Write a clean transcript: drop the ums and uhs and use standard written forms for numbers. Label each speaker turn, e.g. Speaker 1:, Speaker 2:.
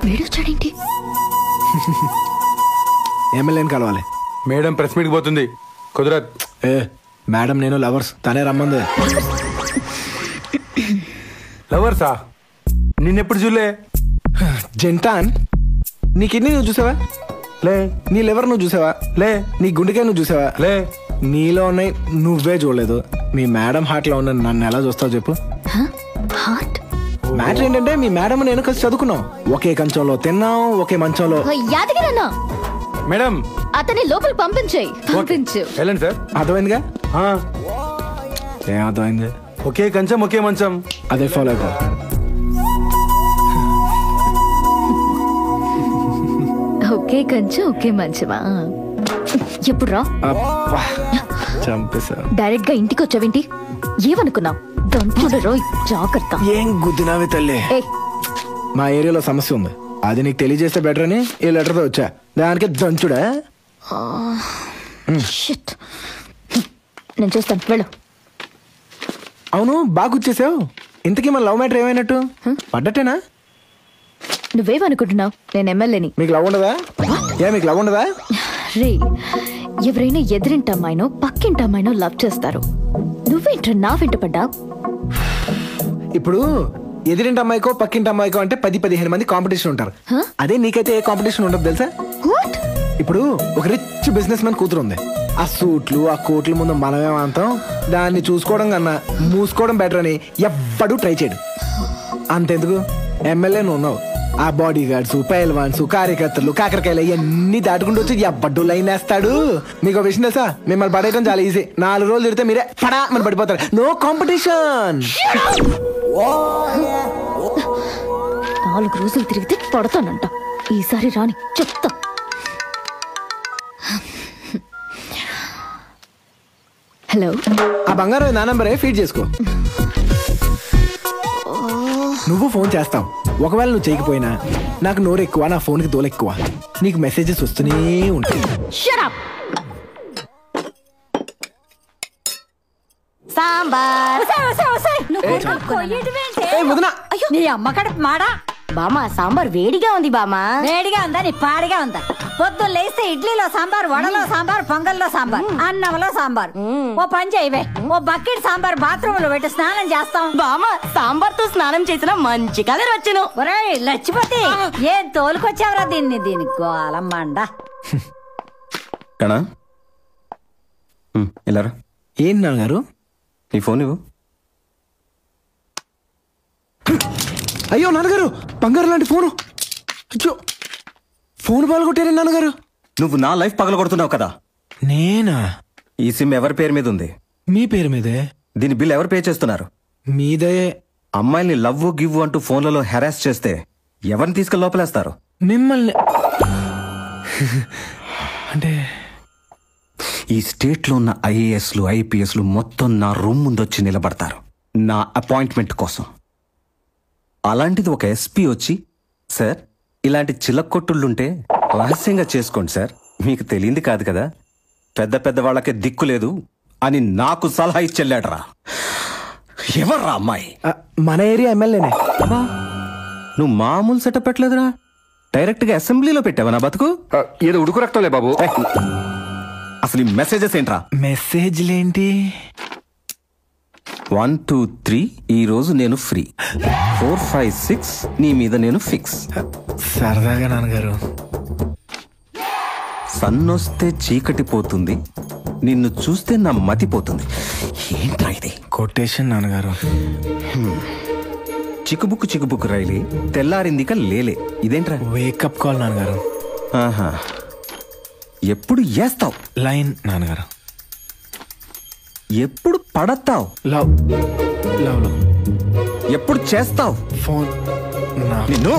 Speaker 1: వీడొచ్చాడేంటి?
Speaker 2: ఎమ్మెల్యేని కలవాలి.
Speaker 3: Madam press మీట్కి పోతుంది, కుదరత్.
Speaker 2: మేడం నేను లవర్స్, తనే రమ్మంది.
Speaker 3: లవర్సా? నిన్నెప్పుడు చూలే.
Speaker 2: జంటాన్, నీ కిడ్నీ నువ్వు చూసావా?
Speaker 3: లే.
Speaker 2: నీ లివర్ నువ్వు చూసావా?
Speaker 3: లే.
Speaker 2: నీ గుండెకాయ నువ్వు చూసావా?
Speaker 3: లే.
Speaker 2: నీలో ఉన్నాయి నువ్వే చూడలేదు. మీ మేడం హార్ట్ లో ఉన్న నన్ను ఎలా చూస్తావు చెప్పు? మ్యాటర్ ఏంటంటే మీ మేడం నేను కలిసి చదువుకున్నాం, ఒకే కంచంలో తిన్నాం, ఒకే మంచంలో.
Speaker 1: యాదగిరన్నా,
Speaker 3: మేడం
Speaker 1: అతని లోపల పంపించేయి. పంపించు.
Speaker 3: వెళ్ళండి సార్.
Speaker 2: అర్థమైందిగా? ఏం అర్థమైంది?
Speaker 3: ఒకే కంచం ఒకే మంచం,
Speaker 2: అదే ఫాలో అయిపో.
Speaker 1: ఒకే కంచం ఒకే మంచమా? ఎప్పుడు రా?
Speaker 2: చంపేశా.
Speaker 1: డైరెక్ట్ గా ఇంటికి వచ్చావేంటి? ఏమనుకున్నావు? దంతుడు రోయ్, జాగ్రత్త.
Speaker 2: ఏం గుద్దినావి తల్లి. మా ఏరియాలో సమస్య ఉంది, అది నీకు తెలియజేస్తే బెటర్ అని ఈ లెటర్తో వచ్చా. దానికి దంచుడా?
Speaker 1: నేను చూస్తాను, వెళ్ళు.
Speaker 2: అవును, బాగా గుర్చేసావు. ఇంతకీ మన లవ్ మ్యాటర్ ఏమైనట్టు? పడ్డట్టేనా?
Speaker 1: నువ్వేమనుకుంటున్నావు? నేను ఎమ్మెల్యేని.
Speaker 2: మీకు లవ్ ఉండదా? మీకు లవ్ ఉండదా?
Speaker 1: రే, ఎవరైనా ఎదురింటి అమ్మాయినో పక్కింటి అమ్మాయినో లవ్ చేస్తారు. నువ్వేంట్రా నా వెంట పడ్డావు?
Speaker 2: ఇప్పుడు ఎదురింటి అమ్మాయికో పక్కింటి అమ్మాయికో అంటే 10-15 మంది కాంపిటీషన్ ఉంటారు. అదే నీకైతే ఏ కాంపిటీషన్ ఉండదు తెలుసా? ఇప్పుడు ఒక రిచ్ బిజినెస్ మ్యాన్ కూతురు ఉంది. ఆ సూట్లు ఆ కోట్ల ముందు మనమేమంతాం, దాన్ని చూసుకోవడం కన్నా మూసుకోవడం బెటర్ అని ఎవ్వడూ ట్రై చేయడు. అంతెందుకు, ఎమ్మెల్యే నువ్వు ఉన్నావు, ఆ బాడీ గార్డ్స్, పైల్వాన్స్, కార్యకర్తలు, కాకరకాయలు ఇవన్నీ దాటుకుంటూ వచ్చి ఎవ్వడ్డు లైన్ వేస్తాడు. మీకు విషయం తెలుసా? మిమ్మల్ని పడేయడం చాలా ఈజీ. 4 రోజులు తిడితే మీరే పడా మన పడిపోతారు. No competition.
Speaker 1: 4 రోజులు తిరిగితే పడతానంట. ఈసారి రాని చెప్తా. హలో,
Speaker 2: ఆ బంగారం నా నంబరే, ఫీడ్ చేసుకో. నువ్వు ఫోన్ చేస్తావు, ఒకవేళ నువ్వు చేయకపోయినా నాకు నోరు ఎక్కువ, నా ఫోన్కి దోలు ఎక్కువ. నీకు మెసేజెస్ వస్తూనే ఉంటాయి.
Speaker 4: నీ అమ్మ కడుపు మాడా? బామా సాంబార్ వేడిగా ఉంది. బామా వేడిగా ఉందా? నీ పాడిగా ఉందా? పొద్దున్న లేస్తే ఇడ్లీలో సాంబార్, వడలో సాంబార్, పొంగల్లో సాంబార్, అన్నంలో సాంబార్. ఓ పని చేయవే, ఓ బకెట్ సాంబార్ బాత్రూమ్ లో పెట్టి స్నానం చేస్తాం.
Speaker 5: బామా సాంబార్ తో స్నానం చేసిన మంచి కలర్ వచ్చును.
Speaker 4: ఒరేయ్ లచ్చిపోతే, ఏం తోలుకొచ్చావరా దీన్ని? దీని గోలమ్మండ.
Speaker 2: ఏం నాన్నగారు?
Speaker 3: నీ ఫోన్ ఇవ్వు.
Speaker 2: అయ్యో నాన్నగారు, బంగారు లాంటి ఫోను. ఫోన్ పగలగొట్టారే నాన్నగారు.
Speaker 6: నువ్వు నా లైఫ్ పగలగొడుతున్నావు కదా.
Speaker 2: నేనా?
Speaker 6: ఈ సిమ్ ఎవరి పేరు మీద ఉంది?
Speaker 2: మీ పేరు మీదే.
Speaker 6: దీని బిల్ ఎవరు పే చేస్తున్నారు?
Speaker 2: మీదే.
Speaker 6: అమ్మాయిల్ని లవ్ గివ్ అంటూ ఫోన్లలో హెరాస్ చేస్తే ఎవరిని తీసుకెళ్ళి లోపలేస్తారు?
Speaker 2: మిమ్మల్ని. అంటే
Speaker 6: ఈ స్టేట్ లో ఉన్న IASలు IPSలు మొత్తం నా రూమ్ ముందొచ్చి నిలబడతారు నా అపాయింట్మెంట్ కోసం. అలాంటిది ఒక SP వచ్చి, సార్ ఇలాంటి చిలక్కొట్టుళ్ళుంటే రహస్యంగా చేసుకోండి సార్, మీకు తెలియంది కాదు కదా, పెద్ద పెద్ద వాళ్ళకే దిక్కు లేదు అని నాకు సలహా ఇచ్చెళ్ళాడరా. ఎవర్రా అమ్మాయి?
Speaker 2: మన ఏరియా ఎమ్మెల్యేనే.
Speaker 6: నువ్వు మామూలు సెటప్ పెట్టలేదురా, డైరెక్ట్ గా అసెంబ్లీలో పెట్టావా నా బతుకు?
Speaker 3: ఏదో ఉడుకు రక్తంలే బాబు.
Speaker 6: అసలు ఈ మెసేజెస్ ఏంట్రా?
Speaker 2: మెసేజ్లేంటి?
Speaker 6: 1 2 3 ఈ రోజు నేను ఫ్రీ, 4 5 6 నీ మీద నేను ఫిక్స్.
Speaker 2: సరదాగా నాన్నగారు.
Speaker 6: సన్నొస్తే చీకటి పోతుంది, నిన్ను చూస్తే నా మతిపోతుంది. ఏంట్రా ఇది?
Speaker 2: కొటేషన్ నాన్నగారు.
Speaker 6: చిక్కుబుక్కు చిక్కుబుక్కు రైలే, తెల్లారిందిక లేలే. ఇదేంట్రా?
Speaker 2: వేకప్ కాల్ నాన్నగారు.
Speaker 6: ఆహా, ఎప్పుడు వేస్తావు
Speaker 2: లైన్ నాన్నగారు?
Speaker 6: ఎప్పుడు పడతావు
Speaker 2: లవ్? లవ్ లో
Speaker 6: ఎప్పుడు చేస్తావు
Speaker 2: ఫోన్?
Speaker 6: నిన్ను